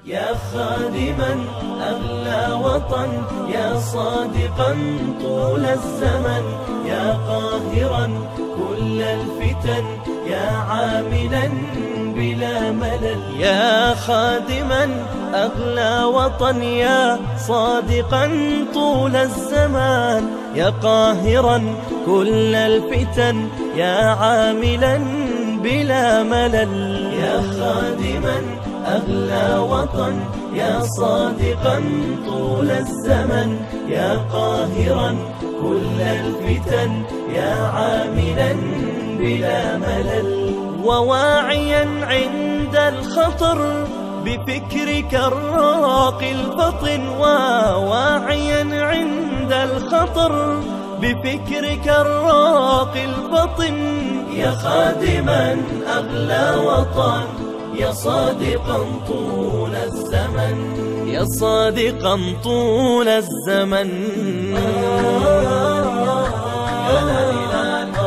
يا خادما أغلى وطن، يا صادقا طول الزمن، يا قاهرا كل الفتن، يا عاملا بلا ملل. يا خادما أغلى وطن، يا صادقا طول الزمان، يا قاهرا كل الفتن، يا عاملا بلا ملل. يا خادما أغلى وطن، يا صادقا طول الزمن، يا قاهرا كل الفتن، يا عاملا بلا ملل. وواعيا عند الخطر بفكرك الراقي الفطن، وواعيا عند الخطر بفكرك الراقي الفطن. يا خادما أغلى وطن، يا صادقا طول الزمن، يا صادقا طول الزمن. يا لا إله